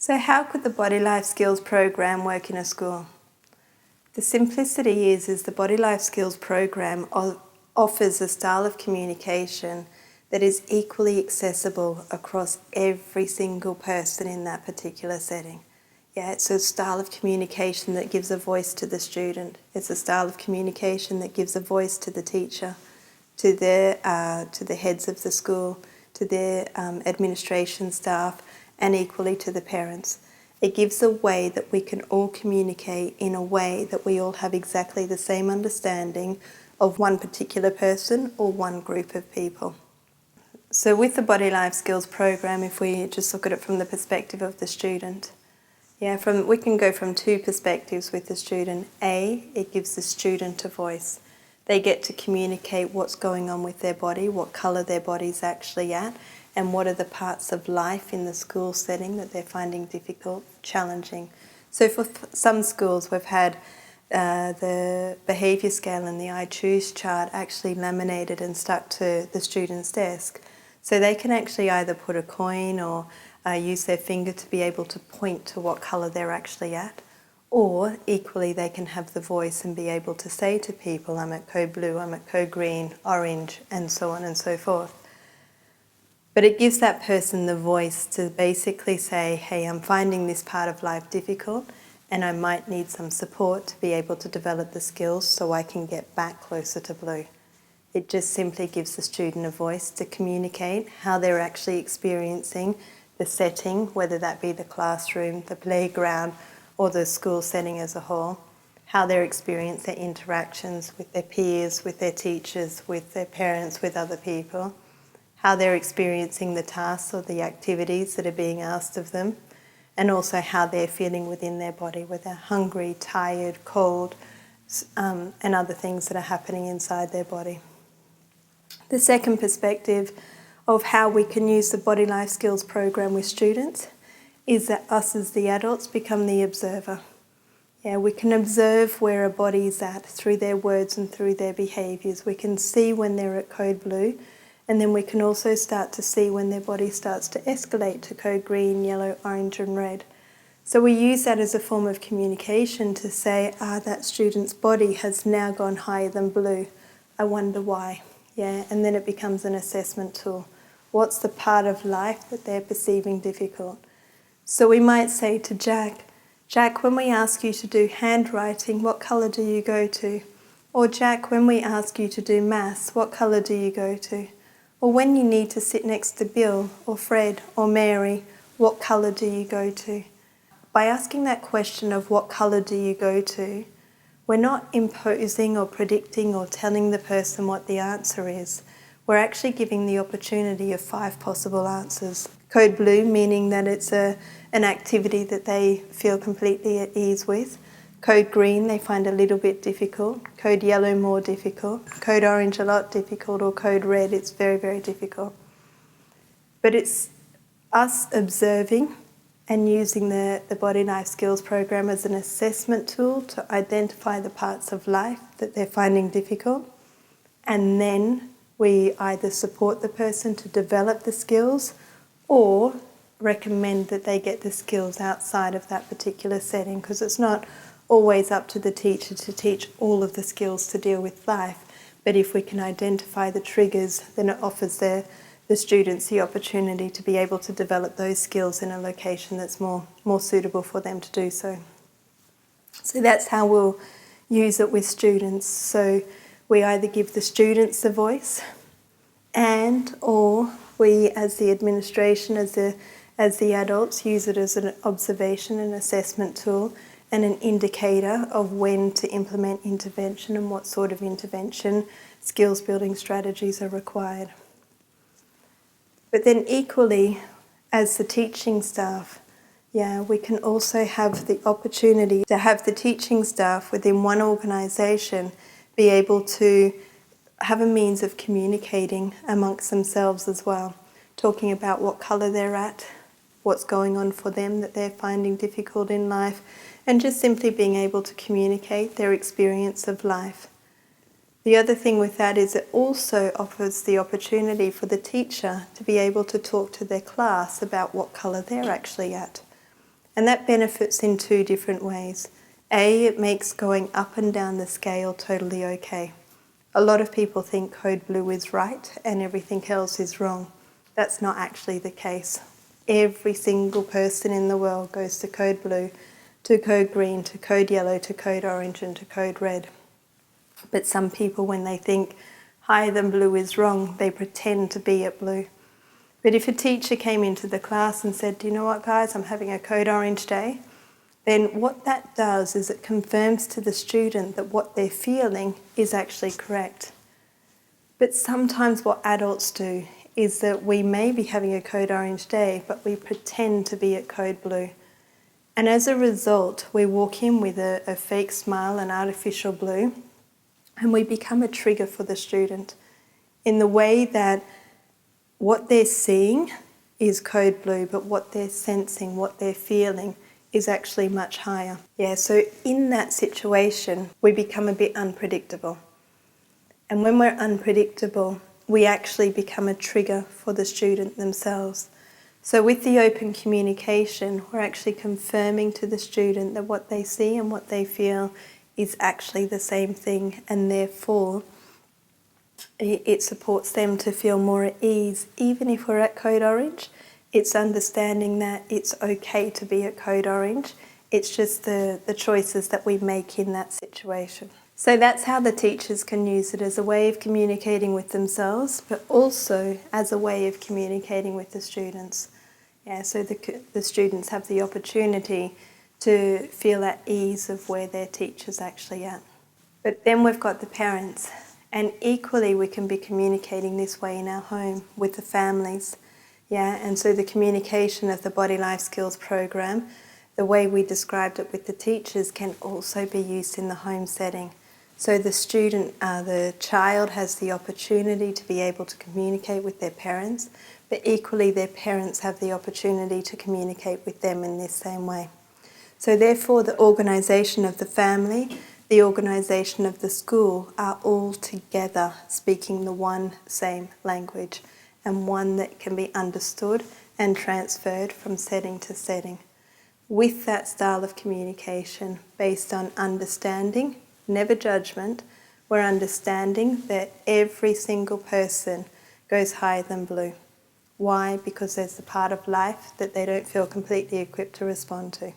So how could the Body Life Skills program work in a school? The simplicity is the Body Life Skills program offers a style of communication that is equally accessible across every single person in that particular setting. Yeah, it's a style of communication that gives a voice to the student. It's a style of communication that gives a voice to the teacher, to the heads of the school, to their administration staff, and equally to the parents. It gives a way that we can all communicate in a way that we all have exactly the same understanding of one particular person or one group of people. So with the Body Life Skills program, if we just look at it from the perspective of the student, we can go from two perspectives with the student. A, it gives the student a voice. They get to communicate what's going on with their body, what colour their body's actually at, and what are the parts of life in the school setting that they're finding difficult, challenging. So for some schools, we've had the Behaviour Scale and the I Choose chart actually laminated and stuck to the student's desk. So they can actually either put a coin or use their finger to be able to point to what colour they're actually at. Or equally they can have the voice and be able to say to people, I'm at code blue, I'm at code green, orange, and so on and so forth. But it gives that person the voice to basically say, hey, I'm finding this part of life difficult and I might need some support to be able to develop the skills so I can get back closer to blue. It just simply gives the student a voice to communicate how they're actually experiencing the setting, whether that be the classroom, the playground, or the school setting as a whole, how they experience their interactions with their peers, with their teachers, with their parents, with other people, how they're experiencing the tasks or the activities that are being asked of them, and also how they're feeling within their body, whether they're hungry, tired, cold, and other things that are happening inside their body. The second perspective of how we can use the Body Life Skills program with students is that us as the adults become the observer. Yeah, we can observe where a body is at through their words and through their behaviours. We can see when they're at code blue, and then we can also start to see when their body starts to escalate to code green, yellow, orange and red. So we use that as a form of communication to say, that student's body has now gone higher than blue. I wonder why. Yeah, and then it becomes an assessment tool. What's the part of life that they're perceiving difficult? So we might say to Jack, when we ask you to do handwriting, what colour do you go to? Or Jack, when we ask you to do maths, what colour do you go to? Or when you need to sit next to Bill or Fred or Mary, what colour do you go to? By asking that question of what colour do you go to, we're not imposing or predicting or telling the person what the answer is. We're actually giving the opportunity of 5 possible answers. Code blue, meaning that it's an activity that they feel completely at ease with. Code green, they find a little bit difficult. Code yellow, more difficult. Code orange, a lot difficult. Or code red, it's very, very difficult. But it's us observing and using the Body Life Skills program as an assessment tool to identify the parts of life that they're finding difficult. And then we either support the person to develop the skills or recommend that they get the skills outside of that particular setting, because it's not always up to the teacher to teach all of the skills to deal with life. But if we can identify the triggers, then it offers the students the opportunity to be able to develop those skills in a location that's more suitable for them to do so. So that's how we'll use it with students. So we either give the students the voice or we as the administration, as the adults, use it as an observation and assessment tool and an indicator of when to implement intervention and what sort of intervention skills building strategies are required. But then equally, as the teaching staff, we can also have the opportunity to have the teaching staff within one organisation be able to have a means of communicating amongst themselves as well, talking about what colour they're at, what's going on for them that they're finding difficult in life, and just simply being able to communicate their experience of life. The other thing with that is it also offers the opportunity for the teacher to be able to talk to their class about what colour they're actually at. And that benefits in two different ways. A, it makes going up and down the scale totally okay. A lot of people think code blue is right and everything else is wrong. That's not actually the case. Every single person in the world goes to code blue, to code green, to code yellow, to code orange, and to code red. But some people, when they think higher than blue is wrong, they pretend to be at blue. But if a teacher came into the class and said, do you know what, guys, I'm having a code orange day, then what that does is it confirms to the student that what they're feeling is actually correct. But sometimes what adults do is that we may be having a code orange day, but we pretend to be at code blue. And as a result, we walk in with a fake smile, an artificial blue, and we become a trigger for the student in the way that what they're seeing is code blue, but what they're sensing, what they're feeling is actually much higher. Yeah, so in that situation, we become a bit unpredictable. And when we're unpredictable, we actually become a trigger for the student themselves. So with the open communication, we're actually confirming to the student that what they see and what they feel is actually the same thing, and therefore it supports them to feel more at ease. Even if we're at code orange, it's understanding that it's okay to be at code orange. It's just the choices that we make in that situation. So that's how the teachers can use it as a way of communicating with themselves, but also as a way of communicating with the students. Yeah, so the students have the opportunity to feel at ease of where their teacher's actually at. But then we've got the parents, and equally we can be communicating this way in our home with the families. Yeah, and so the communication of the Body Life Skills program, the way we described it with the teachers, can also be used in the home setting. So the child has the opportunity to be able to communicate with their parents, but equally their parents have the opportunity to communicate with them in this same way. So therefore the organisation of the family, the organisation of the school are all together speaking the one same language, and one that can be understood and transferred from setting to setting. With that style of communication based on understanding, never judgment, we're understanding that every single person goes higher than blue. Why? Because there's a part of life that they don't feel completely equipped to respond to.